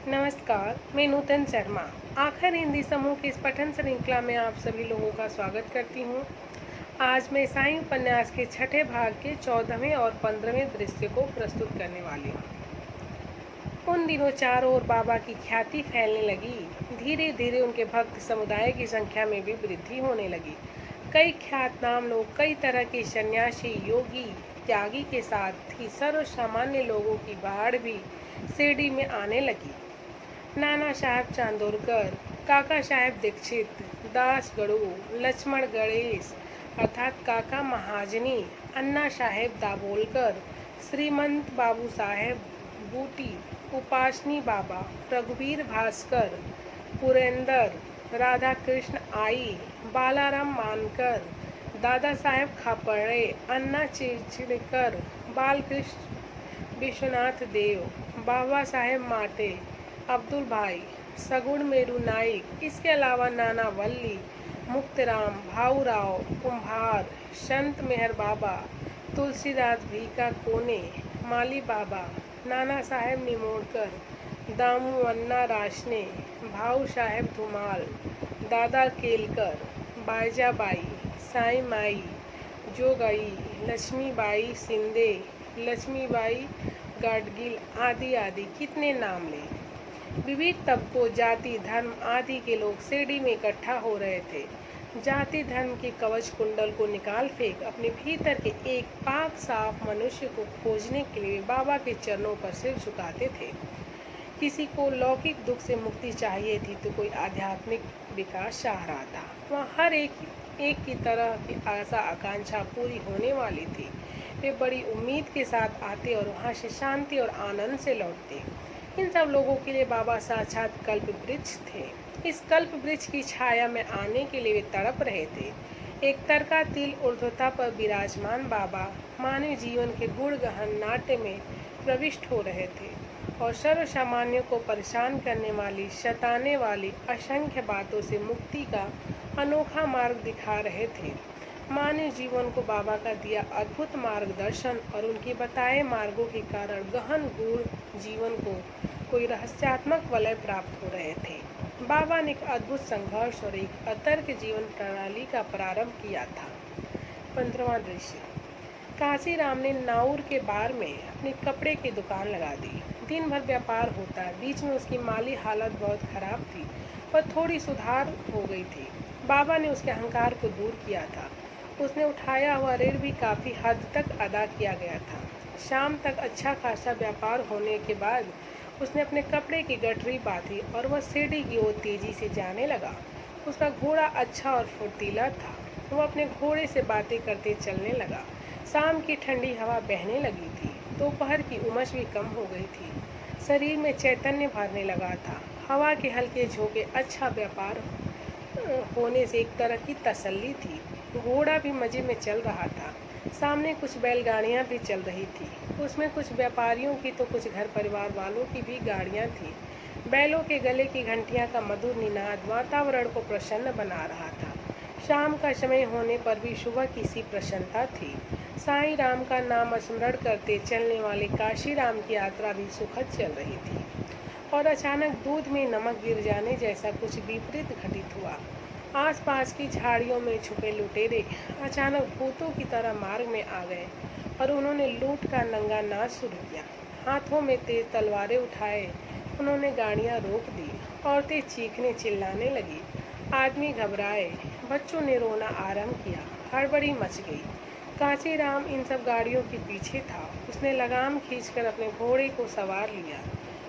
नमस्कार, मैं नूतन शर्मा आखिर हिंदी समूह की इस पठन श्रृंखला में आप सभी लोगों का स्वागत करती हूँ। आज मैं ईसाई उपन्यास के छठे भाग के 14वें और 15वें दृश्य को प्रस्तुत करने वाली हूँ। उन दिनों चारों ओर बाबा की ख्याति फैलने लगी। धीरे धीरे उनके भक्त समुदाय की संख्या में भी वृद्धि होने लगी। कई ख्यातनाम लोग, कई तरह के सन्यासी, योगी, त्यागी के साथ ही सर्व सामान्य लोगों की बाढ़ भी शिरडी में आने लगी। नाना साहब चांदोरकर, काका साहेब दीक्षित, दास गड़ू, लक्ष्मण गणेश अर्थात काका महाजनी, अन्ना साहेब दाभोलकर, श्रीमंत बाबू साहेब बूटी, उपासनी बाबा, रघुवीर भास्कर, पुरेंदर, राधा कृष्ण आई, बालाराम मानकर, दादा साहेब खापर्ड़े, अन्ना चिड़चिड़कर, बालकृष्ण विश्वनाथ देव, बाबा साहेब माटे, अब्दुल भाई, सगुण मेरू नाइक, इसके अलावा नाना वल्ली, मुक्तराम, भाऊराव, कुम्हार, संत मेहर बाबा, तुलसीदास भीका कोने, माली बाबा, नाना साहेब निमोड़कर, दामू अन्ना राशने, भाऊ साहेब धुमाल, दादा केलकर, बाईजाबाई, साई माई, जोगई, लक्ष्मीबाई सिंधे, लक्ष्मीबाई गाडगिल आदि आदि कितने नाम लें। विविध तबकों, जाति, धर्म आदि के लोग शिरडी में इकट्ठा हो रहे थे। जाति धर्म के कवच कुंडल को निकाल फेंक अपने भीतर के एक पाक साफ मनुष्य को खोजने के लिए बाबा के चरणों पर सिर झुकाते थे। किसी को लौकिक दुख से मुक्ति चाहिए थी तो कोई आध्यात्मिक विकास चाह रहा था। वहाँ हर एक की तरह की आशा आकांक्षा पूरी होने वाली थी। वे बड़ी उम्मीद के साथ आते और वहाँ से शांति और आनंद से लौटते। इन सब लोगों के लिए बाबा साक्षात कल्प वृक्ष थे। इस कल्प वृक्ष की छाया में आने के लिए वे तड़प रहे थे। एक तरका तिल ऊर्ध्वता पर विराजमान बाबा मानव जीवन के गुण गहन नाट्य में प्रविष्ट हो रहे थे और सर्व सामान्य को परेशान करने वाली, सताने वाली असंख्य बातों से मुक्ति का अनोखा मार्ग दिखा रहे थे। मानव जीवन को बाबा का दिया अद्भुत मार्गदर्शन और उनके बताए मार्गों के कारण गहन गूढ़ जीवन को कोई रहस्यात्मक वलय प्राप्त हो रहे थे। बाबा ने एक अद्भुत संघर्ष और एक अतर्क जीवन प्रणाली का प्रारंभ किया था। 15वां दृश्य। काशीराम ने नाउर के बार में अपनी कपड़े की दुकान लगा दी। दिन भर व्यापार होता है। बीच में उसकी माली हालत बहुत खराब थी पर थोड़ी सुधार हो गई थी। बाबा ने उसके अहंकार को दूर किया था। उसने उठाया हुआ ऋण भी काफ़ी हद तक अदा किया गया था। शाम तक अच्छा खासा व्यापार होने के बाद उसने अपने कपड़े की गठरी बांधी और वह शिरडी की ओर तेजी से जाने लगा। उसका घोड़ा अच्छा और फुर्तीला था। वह अपने घोड़े से बातें करते चलने लगा। शाम की ठंडी हवा बहने लगी थी। दोपहर की उमस भी कम हो गई थी। शरीर में चैतन्य भरने लगा था। हवा के हल्के झोंके अच्छा व्यापार होने से एक तरह की तसल्ली थी। घोड़ा भी मज़े में चल रहा था। सामने कुछ बैलगाड़ियाँ भी चल रही थी। उसमें कुछ व्यापारियों की तो कुछ घर परिवार वालों की भी गाड़ियाँ थीं। बैलों के गले की घंटियाँ का मधुर निनाद वातावरण को प्रसन्न बना रहा था। शाम का समय होने पर भी सुबह की सी प्रसन्नता थी। साईं राम का नाम स्मरण करते चलने वाले काशीराम की यात्रा भी सुखद चल रही थी और अचानक दूध में नमक गिर जाने जैसा कुछ विपरीत घटित हुआ। आसपास की झाड़ियों में छुपे लुटेरे अचानक भूतों की तरह मार्ग में आ गए और उन्होंने लूट का नंगा नाच शुरू किया। हाथों में तेज तलवारें उठाए उन्होंने गाड़ियां रोक दी। औरतें चीखने चिल्लाने लगी। आदमी घबराए। बच्चों ने रोना आरंभ किया। हड़बड़ी मच गई। काशीराम इन सब गाड़ियों के पीछे था। उसने लगाम खींचकर अपने घोड़े को सवार लिया।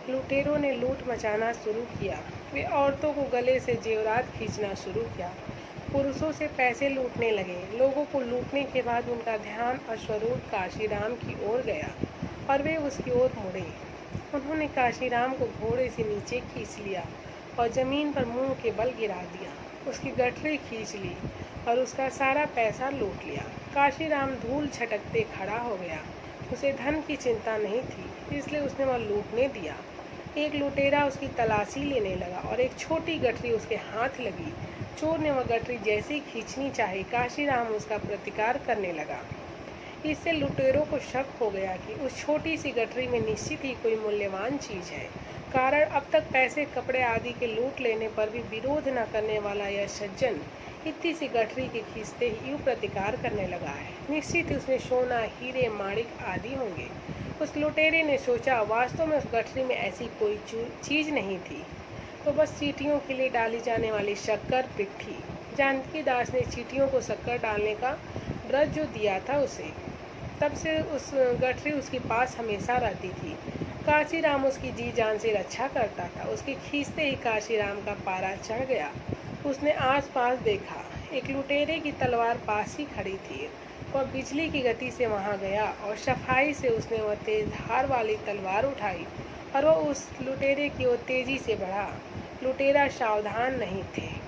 लुटेरों ने लूट मचाना शुरू किया। वे औरतों को गले से जेवरात खींचना शुरू किया। पुरुषों से पैसे लूटने लगे। लोगों को लूटने के बाद उनका ध्यान अश्वरूढ़ काशीराम की ओर गया और वे उसकी ओर मुड़े। उन्होंने काशीराम को घोड़े से नीचे खींच लिया और जमीन पर मुंह के बल गिरा दिया। उसकी गठरी खींच ली और उसका सारा पैसा लूट लिया। काशीराम धूल छटकते खड़ा हो गया। उसे धन की चिंता नहीं थी, इसलिए उसने वह लूटने दिया। एक लुटेरा उसकी तलाशी लेने लगा और एक छोटी गठरी उसके हाथ लगी। चोर ने वह गठरी जैसी खींचनी चाही, काशीराम उसका प्रतिकार करने लगा। इससे लुटेरों को शक हो गया कि उस छोटी सी गठरी में निश्चित ही कोई मूल्यवान चीज़ है। कारण अब तक पैसे कपड़े आदि के लूट लेने पर भी विरोध न करने वाला यह सज्जन इतनी सी गठरी के खींचते ही यूं प्रतिकार करने लगा है। निश्चित ही उसमें सोना, हीरे, माणिक आदि होंगे। उस लुटेरे ने सोचा, वास्तव में उस गठरी में ऐसी कोई चीज नहीं थी, तो बस चींटियों के लिए डाली जाने वाली शक्कर पिट्ठी। जानकी दास ने चींटियों को शक्कर डालने का व्रत जो दिया था उसे, तब से उस गठरी उसके पास हमेशा रहती थी। काशीराम उसकी जी जान से रक्षा करता था। उसके खींचते ही काशीराम का पारा चढ़ गया। उसने आसपास देखा, एक लुटेरे की तलवार पास ही खड़ी थी। वह बिजली की गति से वहां गया और सफाई से उसने वह तेज धार वाली तलवार उठाई और वह उस लुटेरे की ओर तेजी से बढ़ा। लुटेरा सावधान नहीं थे।